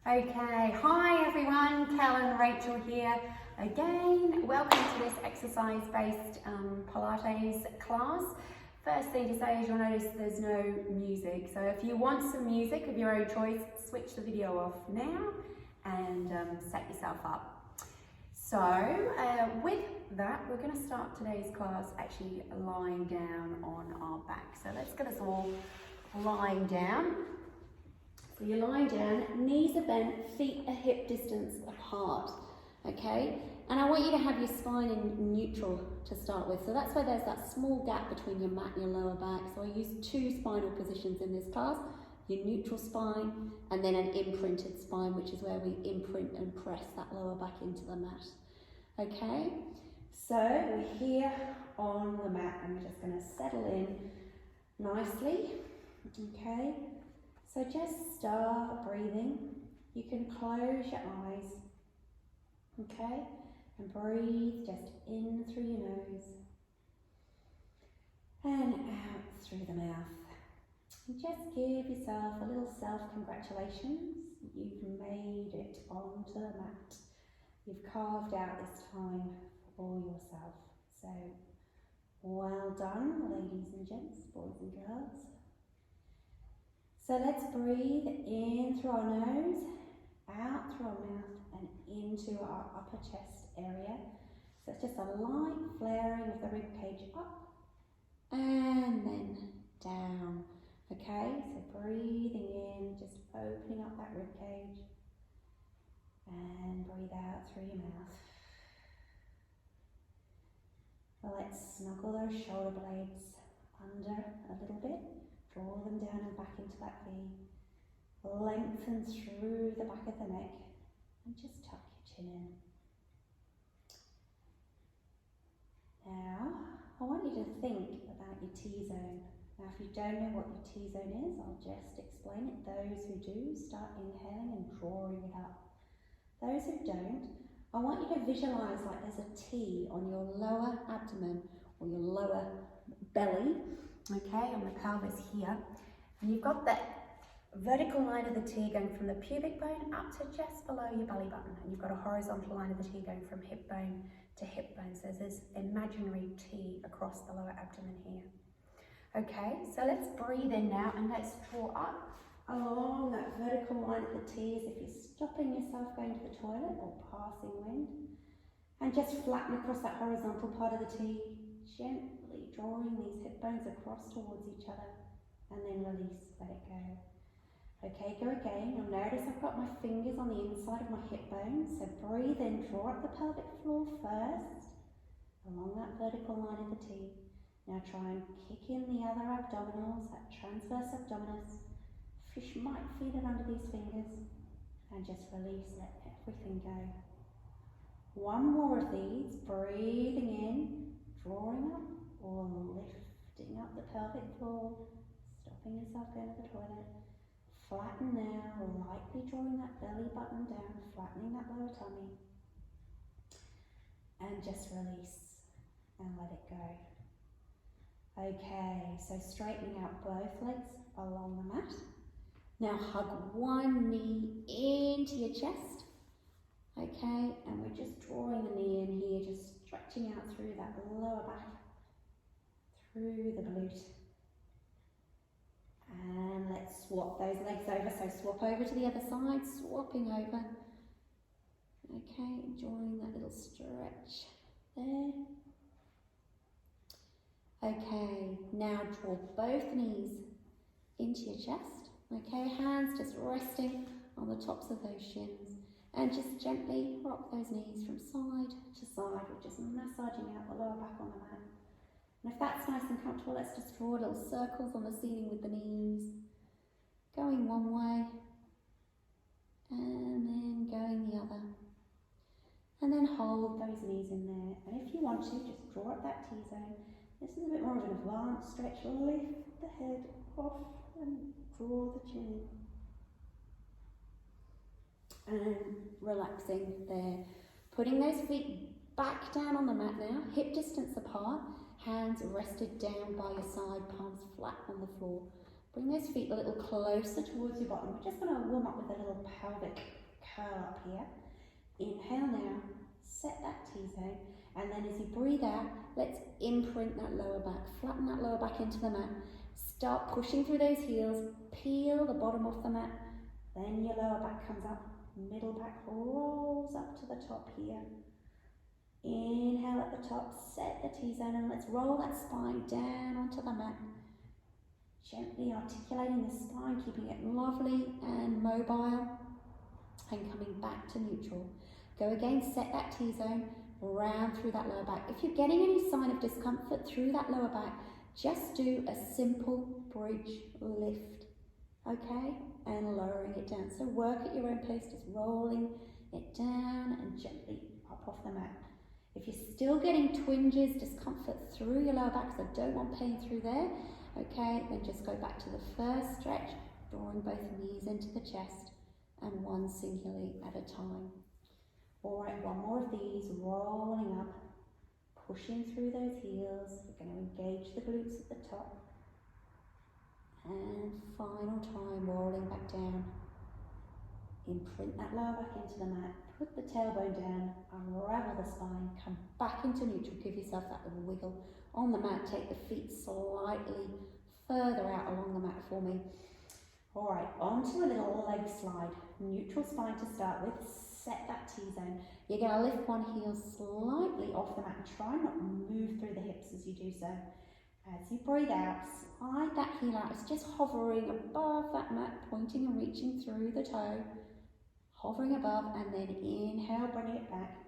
Okay, hi everyone, Kel and Rachel here again. Welcome to this exercise-based Pilates class. First thing to say is you'll notice there's no music. So if you want some music of your own choice, switch the video off now and set yourself up. So with that, we're going to start today's class actually lying down on our back. So let's get us all lying down. So you're lying down, knees are bent, feet are hip distance apart, okay? And I want you to have your spine in neutral to start with. So that's why there's that small gap between your mat and your lower back. So I use two spinal positions in this class, your neutral spine and then an imprinted spine, which is where we imprint and press that lower back into the mat, okay? So we're here on the mat and we're just gonna settle in nicely, okay? So just start breathing. You can close your eyes, okay? And breathe just in through your nose and out through the mouth. And just give yourself a little self-congratulations. You've made it onto the mat. You've carved out this time for yourself. So well done, ladies and gents, boys and girls. So let's breathe in through our nose, out through our mouth and into our upper chest area. So it's just a light flaring of the rib cage up and then down. Okay, so breathing in, just opening up that rib cage and breathe out through your mouth. Let's snuggle those shoulder blades under a little bit. Draw them down and back into that V. Lengthen through the back of the neck and just tuck your chin in. Now, I want you to think about your T-zone. Now, if you don't know what your T-zone is, I'll just explain it. Those who do, start inhaling and drawing it up. Those who don't, I want you to visualise like there's a T on your lower abdomen or your lower belly. Okay, on the pelvis here, and you've got that vertical line of the T going from the pubic bone up to just below your belly button, and you've got a horizontal line of the T going from hip bone to hip bone. So there's this imaginary T across the lower abdomen here. Okay, so let's breathe in now and let's draw up along that vertical line of the T as if you're stopping yourself going to the toilet or passing wind, and just flatten across that horizontal part of the T, gently drawing these hip bones across towards each other, and then release, let it go. Okay, go again. You'll notice I've got my fingers on the inside of my hip bones, so breathe in, draw up the pelvic floor first, along that vertical line of the T. Now try and kick in the other abdominals, that transverse abdominis. Fish might feel it under these fingers, and just release, let everything go. One more of these, breathing in, drawing up or lifting up the pelvic floor, stopping yourself going to the toilet. Flatten now, lightly drawing that belly button down, flattening that lower tummy. And just release and let it go. Okay, so straightening out both legs along the mat. Now hug one knee into your chest. Okay, and we're just drawing the knee in here, just stretching out through that lower back, through the glute. And let's swap those legs over, so swap over to the other side, swapping over. Okay, enjoying that little stretch there. Okay, now draw both knees into your chest. Okay, hands just resting on the tops of those shins. And just gently rock those knees from side to side. We're just massaging out the lower back on the mat. And if that's nice and comfortable, let's just draw little circles on the ceiling with the knees. Going one way, and then going the other. And then hold those knees in there. And if you want to, just draw up that T-zone. This is a bit more of an advanced stretch. Lift the head off and draw the chin in. And relaxing there. Putting those feet back down on the mat now, hip distance apart, hands rested down by your side, palms flat on the floor. Bring those feet a little closer towards your bottom. We're just going to warm up with a little pelvic curl up here. Inhale now, set that T-zone, and then as you breathe out, let's imprint that lower back, flatten that lower back into the mat. Start pushing through those heels, peel the bottom off the mat, then your lower back comes up, middle back rolls up to the top here. Inhale at the top, set the T-zone, and let's roll that spine down onto the mat. Gently articulating the spine, keeping it lovely and mobile, and coming back to neutral. Go again, set that T-zone, round through that lower back. If you're getting any sign of discomfort through that lower back, just do a simple bridge lift, okay? And lowering it down. So work at your own pace, just rolling it down and gently up off the mat. If you're still getting twinges, discomfort through your lower back, because I don't want pain through there, okay, then just go back to the first stretch, drawing both knees into the chest, and one singularly at a time. All right, one more of these, rolling up, pushing through those heels. We're going to engage the glutes at the top. And final time, rolling back down. Imprint that lower back into the mat, put the tailbone down, unravel the spine, come back into neutral, give yourself that little wiggle on the mat, take the feet slightly further out along the mat for me. All right, onto a little leg slide, neutral spine to start with, set that T-zone. You're going to lift one heel slightly off the mat and try not to move through the hips as you do so. As you breathe out, slide that heel out. It's just hovering above that mat, pointing and reaching through the toe. Hovering above, and then inhale, bring it back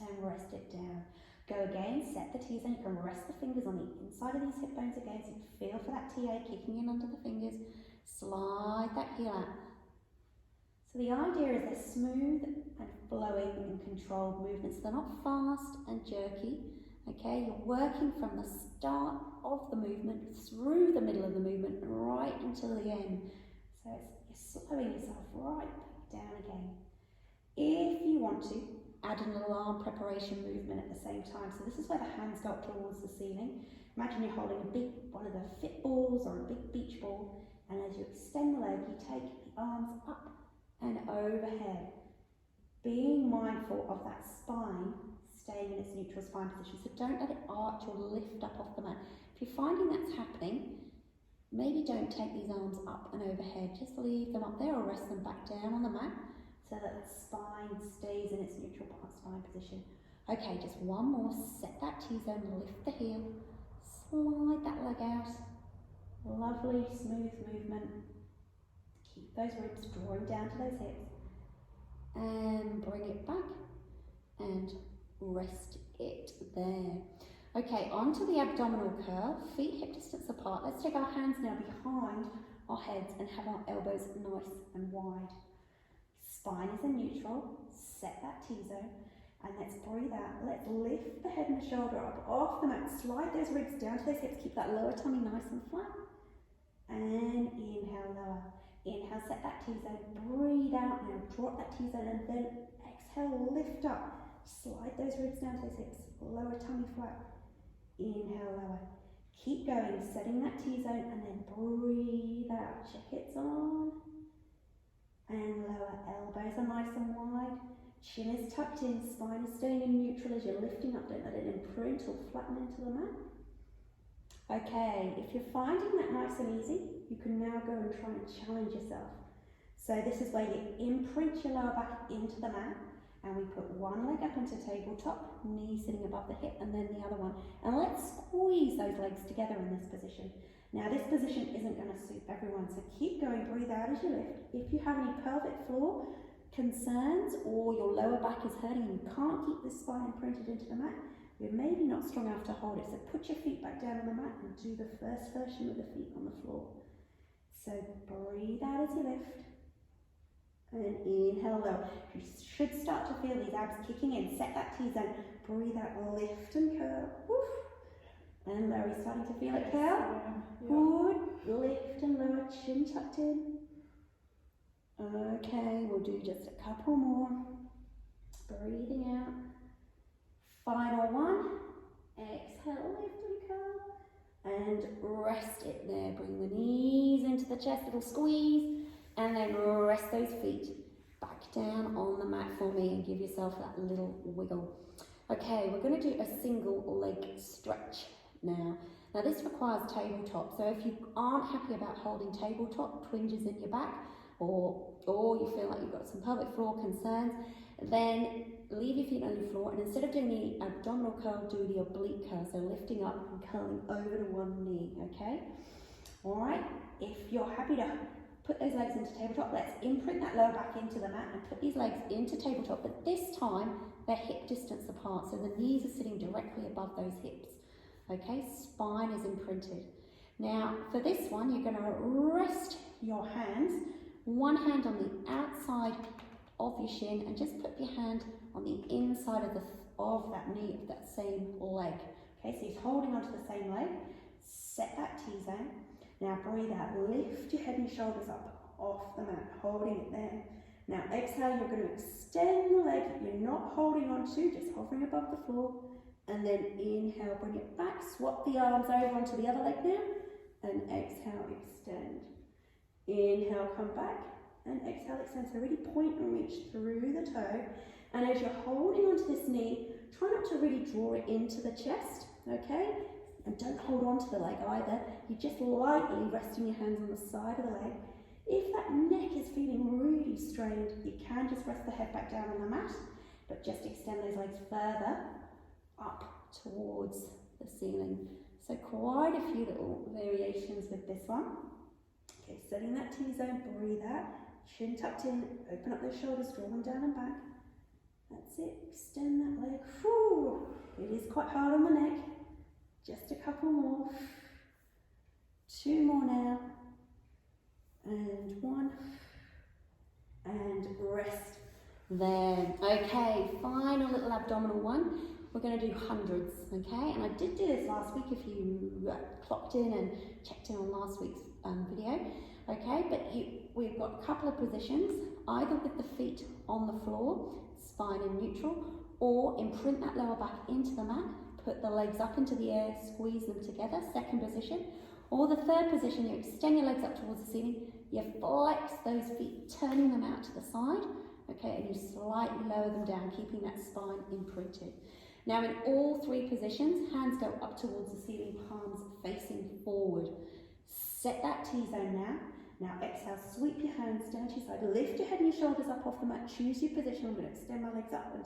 and rest it down. Go again, set the T-zone. You can rest the fingers on the inside of these hip bones again, so you feel for that TA kicking in under the fingers. Slide that heel out. So the idea is they're smooth and flowing and controlled movements. They're not fast and jerky. Okay, you're working from the start of the movement through the middle of the movement and right until the end. So you're slowing yourself right back down again. If you want to, add a little arm preparation movement at the same time. So this is where the hands go up towards the ceiling. Imagine you're holding one of the fit balls or a big beach ball, and as you extend the leg, you take the arms up and overhead, being mindful of that spine staying in its neutral spine position. So don't let it arch or lift up off the mat. If you're finding that's happening, maybe don't take these arms up and overhead. Just leave them up there or rest them back down on the mat so that the spine stays in its neutral spine position. Okay, just one more. Set that T-zone, lift the heel, slide that leg out. Lovely, smooth movement. Keep those ribs drawing down to those hips. And bring it back and rest it there. Okay, onto the abdominal curl, feet hip distance apart. Let's take our hands now behind our heads and have our elbows nice and wide. Spine is in neutral, set that T-zone, and let's breathe out. Let's lift the head and the shoulder up off the mat, slide those ribs down to those hips, keep that lower tummy nice and flat, and inhale, lower. Inhale, set that T-zone, breathe out now, drop that T-zone, and then exhale, lift up. Slide those ribs down to those hips, lower tummy flat. Inhale, lower. Keep going, setting that T-zone, and then breathe out. Check it's on. And lower. Elbows are nice and wide. Chin is tucked in, spine is staying in neutral as you're lifting up. Don't let it imprint or flatten into the mat. Okay, if you're finding that nice and easy, you can now go and try and challenge yourself. So this is where you imprint your lower back into the mat, and we put one leg up into tabletop, knee sitting above the hip, and then the other one. And let's squeeze those legs together in this position. Now this position isn't going to suit everyone, so keep going, breathe out as you lift. If you have any pelvic floor concerns or your lower back is hurting and you can't keep the spine imprinted into the mat, you're maybe not strong enough to hold it. So put your feet back down on the mat and do the first version with the feet on the floor. So breathe out as you lift. And inhale low. You should start to feel these abs kicking in. Set that T-zone. Breathe out, lift and curl. Woof. And lower. You're starting to feel it curl? Yeah. Good. Lift and lower, chin tucked in. Okay, we'll do just a couple more. Breathing out. Final one. Exhale, lift and curl. and rest it there. Bring the knees into the chest, little squeeze, and then rest those feet back down on the mat for me and give yourself that little wiggle. Okay, we're going to do a single leg stretch now. Now this requires tabletop, so if you aren't happy about holding tabletop, twinges in your back, or you feel like you've got some pelvic floor concerns, then leave your feet on your floor, and instead of doing the abdominal curl, do the oblique curl, so lifting up and curling over to one knee, okay? All right, if you're happy to put those legs into tabletop, let's imprint that lower back into the mat and put these legs into tabletop, but this time they're hip distance apart, so the knees are sitting directly above those hips, okay? Spine is imprinted. Now, for this one, you're going to rest your hands, one hand on the outside of your shin, and just put your hand on the inside of that knee of that same leg. Okay, so he's holding onto the same leg. Set that T-zone. Now breathe out. Lift your head and shoulders up off the mat, holding it there. Now exhale, you're going to extend the leg you're not holding onto, just hovering above the floor. And then inhale, bring it back. Swap the arms over onto the other leg now. And exhale, extend. Inhale, come back. And exhale, extend. So really point and reach through the toe. And as you're holding onto this knee, try not to really draw it into the chest, okay? And don't hold on to the leg either. You're just lightly resting your hands on the side of the leg. If that neck is feeling really strained, you can just rest the head back down on the mat, but just extend those legs further up towards the ceiling. So quite a few little variations with this one. Okay, setting that T-zone, breathe out. Chin tucked in, open up those shoulders, draw them down and back. That's it, extend that leg. Whew. It is quite hard on the neck. Just a couple more. 2 more now. And 1. And rest there. Okay, final little abdominal one. We're going to do hundreds, okay? And I did do this last week if you clocked in and checked in on last week's video. Okay, but we've got a couple of positions, either with the feet on the floor, spine in neutral, or imprint that lower back into the mat, put the legs up into the air, squeeze them together, second position. Or the third position, you extend your legs up towards the ceiling, you flex those feet, turning them out to the side, okay, and you slightly lower them down, keeping that spine imprinted. Now in all 3 positions, hands go up towards the ceiling, palms facing forward. Set that T-zone now. Now exhale, sweep your hands down to your side, lift your head and your shoulders up off the mat, choose your position. I'm going to extend my legs up and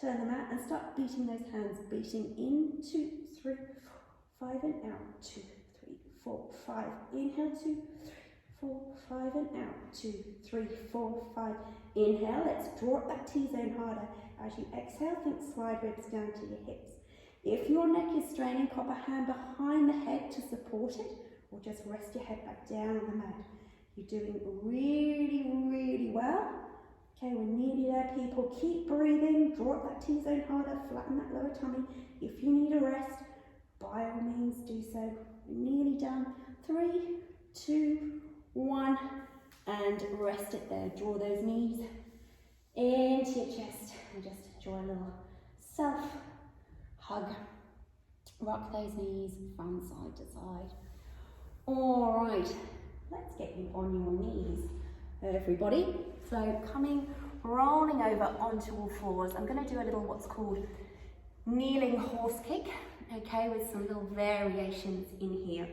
turn them out and start beating those hands, beating in, 2, 3, 4, 5 and out, 2, 3, 4, 5, inhale, 2, 3, 4, 5 and out, 2, 3, 4, 5, inhale, let's draw up that T-zone harder. As you exhale, think slide ribs down to your hips. If your neck is straining, pop a hand behind the head to support it, or just rest your head back down on the mat. You're doing really, really well. Okay, we're nearly there, people. Keep breathing, draw up that T-zone harder, flatten that lower tummy. If you need a rest, by all means do so. We're nearly done. 3, 2, 1, and rest it there. Draw those knees into your chest and just enjoy a little self-hug. Rock those knees from side to side. All right, let's get you on your knees, everybody. So rolling over onto all fours. I'm going to do a little what's called kneeling horse kick, okay, with some little variations in here.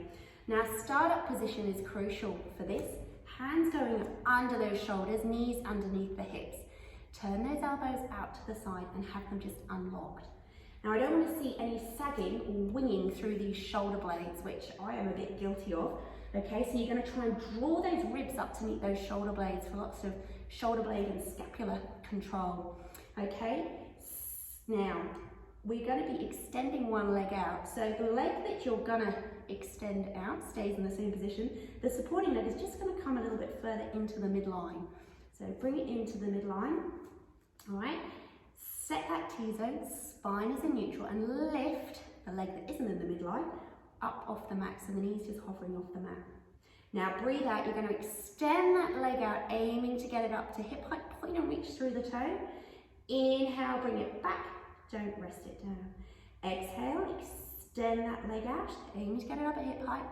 Now, startup position is crucial for this. Hands going under those shoulders, knees underneath the hips. Turn those elbows out to the side and have them just unlocked. Now, I don't want to see any sagging or winging through these shoulder blades, which I am a bit guilty of. Okay, so you're going to try and draw those ribs up to meet those shoulder blades for lots of shoulder blade and scapular control. Okay, now we're going to be extending one leg out. So the leg that you're going to extend out stays in the same position. The supporting leg is just going to come a little bit further into the midline. So bring it into the midline. All right. Set that T-zone, spine is in neutral, and lift the leg that isn't in the midline up off the mat, so the knee's just hovering off the mat. Now breathe out, you're going to extend that leg out, aiming to get it up to hip height, point and reach through the toe. Inhale, bring it back, don't rest it down. Exhale, extend that leg out, aim to get it up at hip height.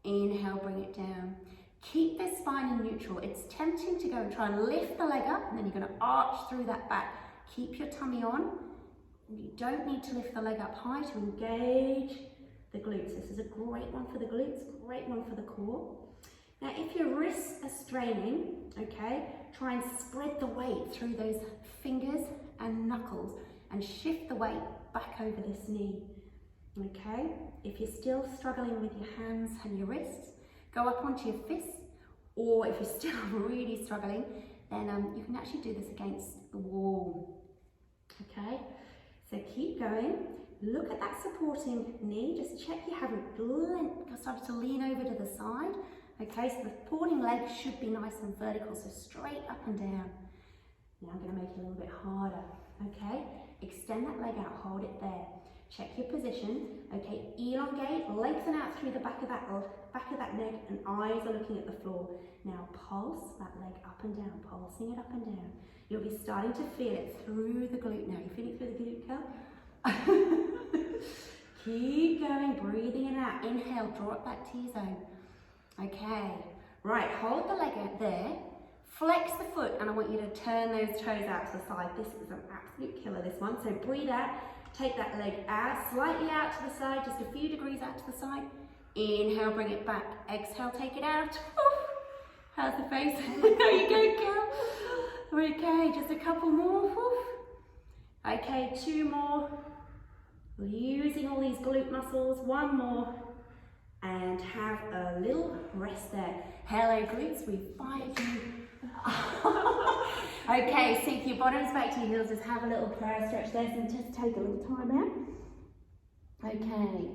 Inhale, bring it down. Keep the spine in neutral. It's tempting to go and try and lift the leg up, and then you're going to arch through that back. Keep your tummy on. You don't need to lift the leg up high to engage the glutes. This is a great one for the glutes, great one for the core. Now, if your wrists are straining, okay, try and spread the weight through those fingers and knuckles and shift the weight back over this knee, okay? If you're still struggling with your hands and your wrists, go up onto your fists, or if you're still really struggling, then you can actually do this against the wall, okay? So keep going. Look at that supporting knee. Just check you haven't started to lean over to the side. Okay, so the supporting leg should be nice and vertical, so straight up and down. Now I'm going to make it a little bit harder. Okay, extend that leg out, hold it there. Check your position. Okay, elongate, lengthen out through the back of that neck, and eyes are looking at the floor. Now pulse that leg up and down, pulsing it up and down. You'll be starting to feel it through the glute now. You feeling it through the glute, Kel? Keep going, breathing in and out. Inhale, draw up that T-zone. Okay, right, hold the leg out there, flex the foot, and I want you to turn those toes out to the side. This is an absolute killer, this one. So breathe out, take that leg out, slightly out to the side, just a few degrees out to the side. Inhale, bring it back. Exhale, take it out. How's the face? There you go, Kel. Okay, just a couple more. Okay, 2 more. We're using all these glute muscles. 1 more. And have a little rest there. Hello glutes, we fired you. Okay, sink your bottoms back to your heels, just have a little prayer stretch there, and just take a little time out. Okay.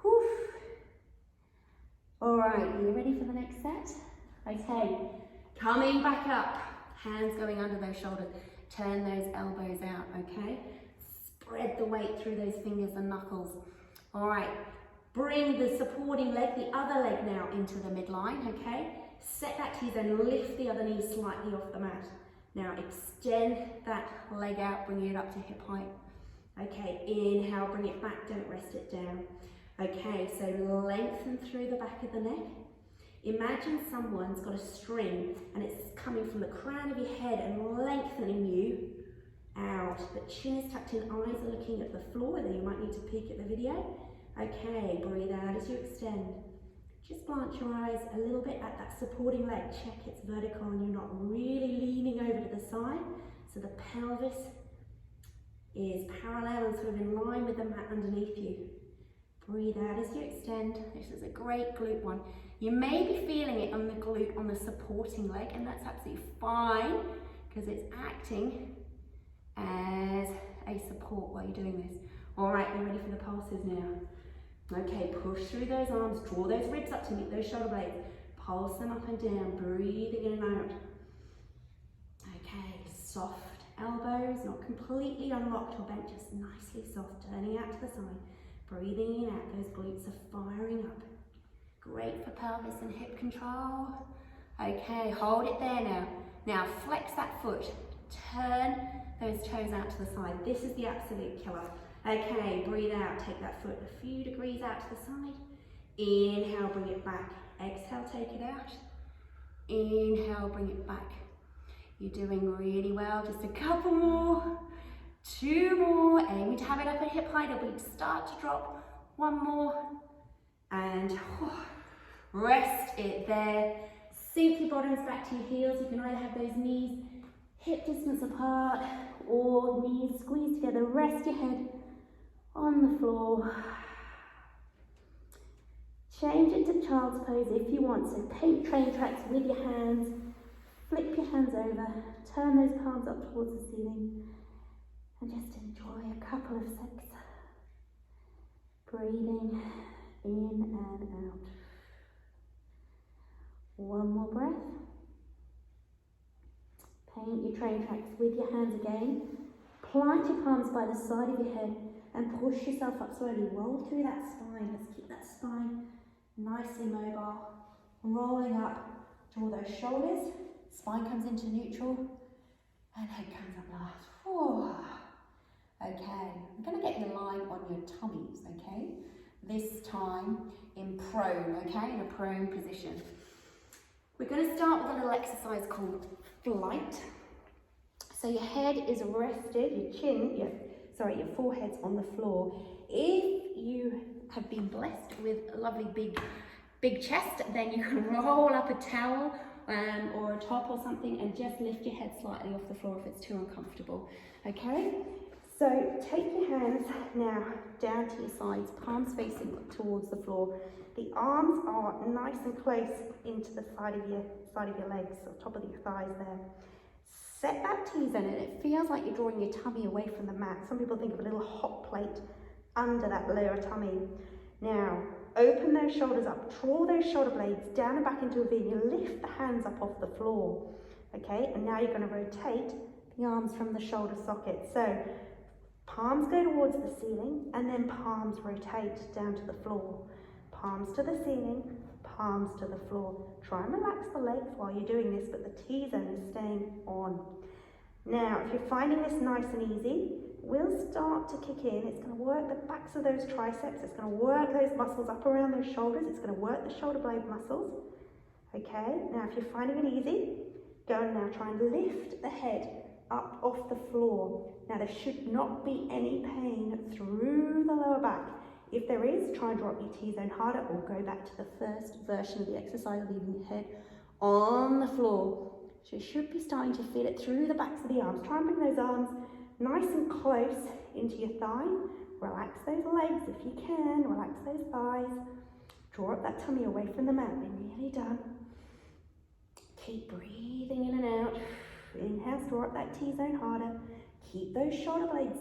Whew. Alright, you ready for the next set? Okay, coming back up, hands going under those shoulders, turn those elbows out, okay? Spread the weight through those fingers and knuckles. Alright. Bring the supporting leg, the other leg now, into the midline, okay? Set that T-zone, lift the other knee slightly off the mat. Now extend that leg out, bring it up to hip height. Okay, inhale, bring it back, don't rest it down. Okay, so lengthen through the back of the neck. Imagine someone's got a string and it's coming from the crown of your head and lengthening you out. The chin is tucked in, eyes are looking at the floor, then you might need to peek at the video. Okay, breathe out as you extend. Just blanch your eyes a little bit at that supporting leg. Check it's vertical and you're not really leaning over to the side. So the pelvis is parallel and sort of in line with the mat underneath you. Breathe out as you extend. This is a great glute one. You may be feeling it on the glute on the supporting leg, and that's absolutely fine because it's acting as a support while you're doing this. All right, you're ready for the pulses now. Okay, push through those arms, draw those ribs up to meet those shoulder blades. Pulse them up and down, breathing in and out. Okay, soft elbows, not completely unlocked or bent, just nicely soft, turning out to the side. Breathing in and out, those glutes are firing up. Great for pelvis and hip control. Okay, hold it there now. Now flex that foot, turn those toes out to the side. This is the absolute killer. Okay, breathe out, take that foot a few degrees out to the side. Inhale, bring it back. Exhale, take it out. Inhale, bring it back. You're doing really well. Just a couple more. 2 more. Aiming to have it up at hip height. It'll start to drop. 1 more. And rest it there. Sink your bottoms back to your heels. You can either have those knees hip distance apart or knees squeezed together. Rest your head on the floor. Change it to child's pose if you want. So paint train tracks with your hands. Flip your hands over. Turn those palms up towards the ceiling. And just enjoy a couple of seconds. Breathing in and out. 1 more breath. Paint your train tracks with your hands again. Plant your palms by the side of your head and push yourself up slowly. Roll through that spine. Let's keep that spine nicely mobile. Rolling up. Draw those shoulders. Spine comes into neutral and head comes up last. Okay, I'm going to get in line on your tummies, okay? This time in prone, okay, in a prone position. We're going to start with a little exercise called flight. So your head is rested, your forehead's on the floor. If you have been blessed with a lovely big chest, then you can roll up a towel or a top or something and just lift your head slightly off the floor if it's too uncomfortable, okay? So take your hands now down to your sides, palms facing towards the floor. The arms are nice and close into the side of your legs, or top of your thighs there. Set that T-zone, and it feels like you're drawing your tummy away from the mat. Some people think of a little hot plate under that lower tummy. Now, open those shoulders up, draw those shoulder blades down and back into a V, and you lift the hands up off the floor. Okay, and now you're going to rotate the arms from the shoulder socket. So, palms go towards the ceiling, and then palms rotate down to the floor. Palms to the ceiling, palms to the floor. Try and relax the legs while you're doing this, but the T-zone is staying on. Now, if you're finding this nice and easy, we'll start to kick in. It's going to work the backs of those triceps. It's going to work those muscles up around those shoulders. It's going to work the shoulder blade muscles. Okay, now if you're finding it easy, go and now try and lift the head up off the floor. Now there should not be any pain through the lower back. If there is, try and drop your T-zone harder or go back to the first version of the exercise, leaving your head on the floor. So you should be starting to feel it through the backs of the arms. Try and bring those arms nice and close into your thigh. Relax those legs if you can, relax those thighs. Draw up that tummy away from the mat. We're nearly done. Keep breathing in and out. Inhale, draw up that T-zone harder. Keep those shoulder blades